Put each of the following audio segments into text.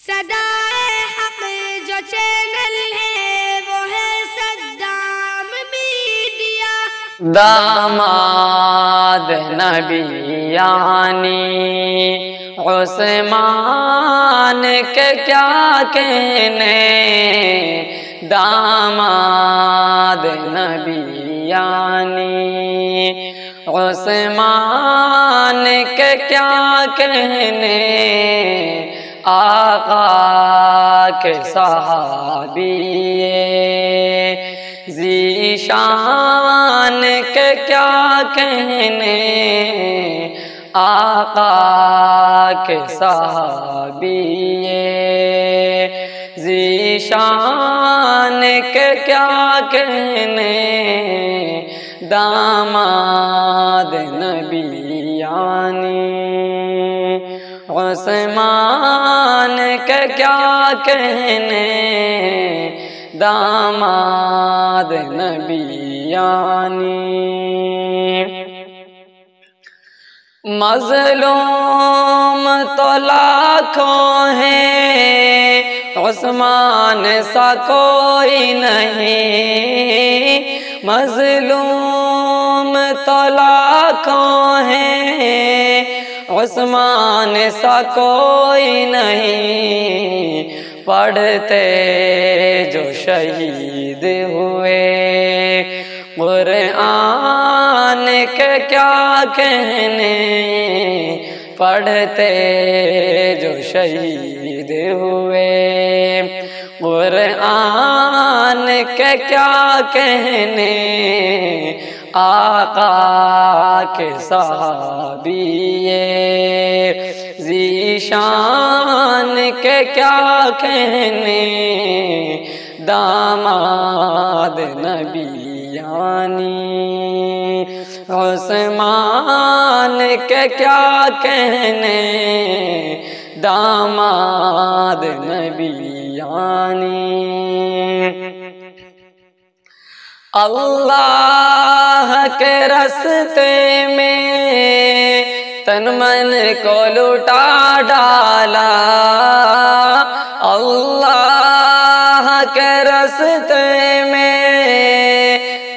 صدائے حق جو چینل ہے وہ ہے صدام میڈیا۔ داماد نبی یعنی عثمان کے کیا کہنے، داماد نبی یعنی عثمان کے کیا کہنے، آقا کے صحابی ذیشان کے کیا کہنے، آقا کے صحابی ذیشان کے کیا کہنے، داماد نبی یعنی عثمان کے کیا کہنے، داماد نبی یعنی۔ مظلوم تو لاکھوں ہیں، عثمان سا کوئی نہیں، مظلوم تو لاکھوں ہیں، عثمان سا کوئی نہیں، پڑھتے جو شہید ہوئے قرآن کے کیا کہنے، پڑھتے جو شہید ہوئے قرآن کے کیا کہنے، آقا کے صحابی ذیشان کے کیا کہنے، داماد نبی یعنی عثمان کے کیا کہنے، داماد نبی یعنی۔ اللہ کے راستے میں تن من کو لٹا ڈالا، اللہ کے راستے میں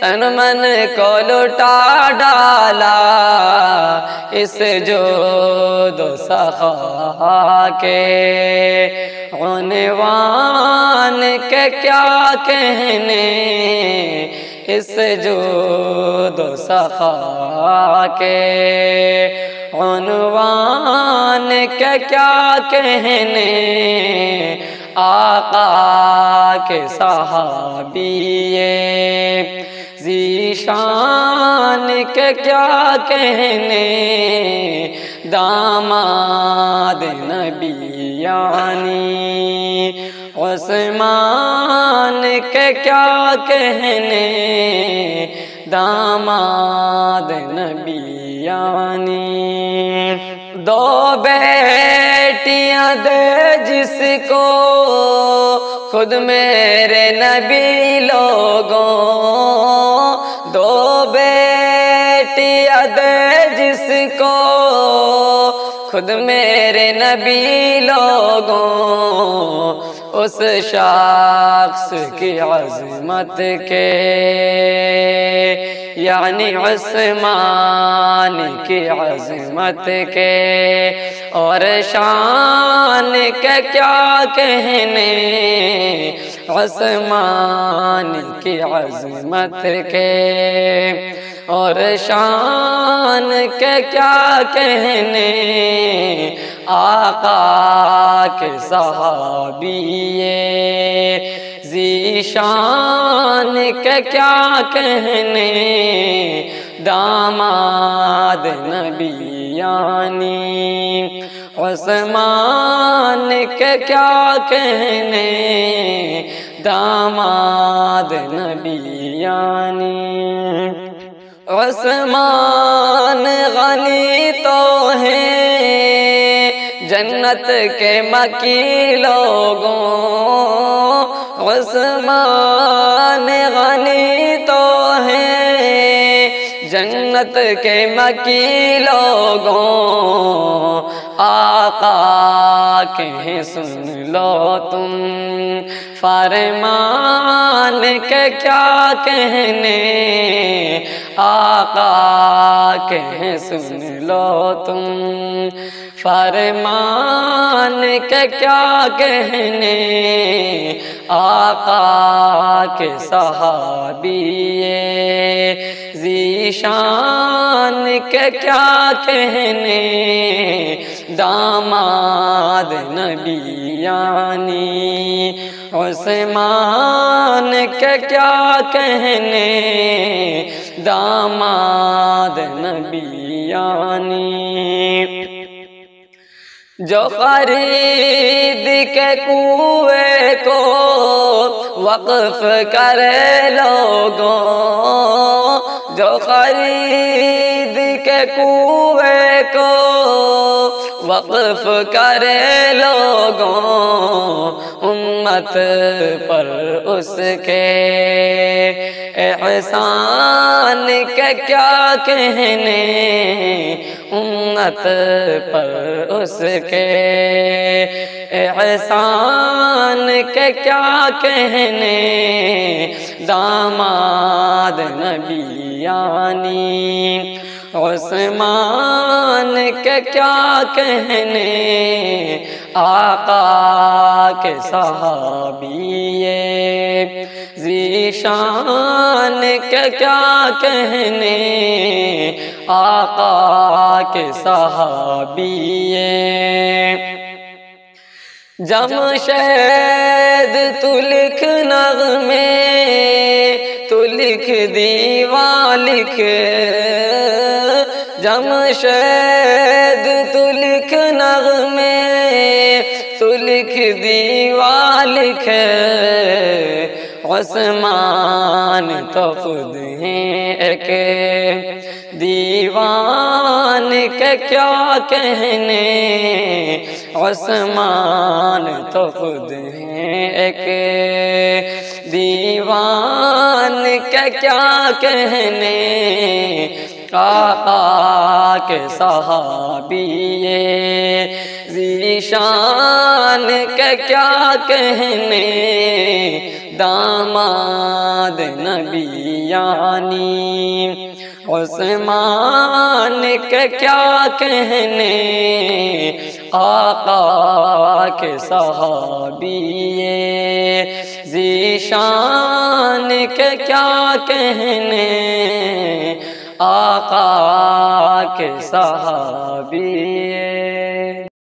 تن من کو لٹا ڈالا، اس جود و سخا کے عنوان کے کیا کہنے، اس جود و سخا کے عنوان کے کیا کہنے، آقا کے صحابی ذیشان کے کیا کہنے، داماد نبی یعنی عثمان کے کیا کہنے، داماد نبی یعنی۔ دو بیٹیاں دے جس کو خود میرے نبی لوگوں، دو بیٹیاں دے جس کو خود میرے نبی لوگوں، اس شخص کی عظمت کے یعنی عثمان کی عظمت کے اور شان کے کیا کہنے، عثمان کی عظمت کے اور شان کے کیا کہنے، آقا کے صحابی ذیشان کے کیا کہنے، داماد نبی یعنی عثمان کے کیا کہنے، داماد نبی یعنی۔ عثمان غنی تو ہیں جنت کے مکی لوگوں، عثمان غنی تو ہیں جنت کے مکی لوگوں، آقا کہیں سن لو تم فرمان کے کیا کہنے، آقا کہیں سن لو تم فرمان کے کیا کہنے، آقا کے صحابی ذیشان کے کیا کہنے، داماد نبیانی عثمان کے کیا کہنے، داماد نبیانی جو خرید کے کنویں کو وقف کرے لوگوں، جو خرید کے کنویں کو وقف کرے لوگوں، امت پر اس کے احسان کے کیا کہنے، امت پر اس کے احسان کے کیا کہنے، داماد نبیانی عثمان کے کیا کہنے، آقا کے صحابی ذیشان کے کیا کہنے، آقا کے صحابی جمشید تو لکھ نغمے، تو لکھ دیوان لکھ، جمشید تو لکھ نغمے، تو لکھ دیوان لکھ، عثمان تو خود ہیں ایک دیوان کے کیا کہنے، عثمان تو خود ہیں ایک دیوان کے کیا کہنے، آقا کے صحابی ذیشان کے کیا کہنے، داماد نبیانی عثمان کے کیا کہنے، آقا کے صحابی ذیشان کے کیا کہنے، آقا کے صحابی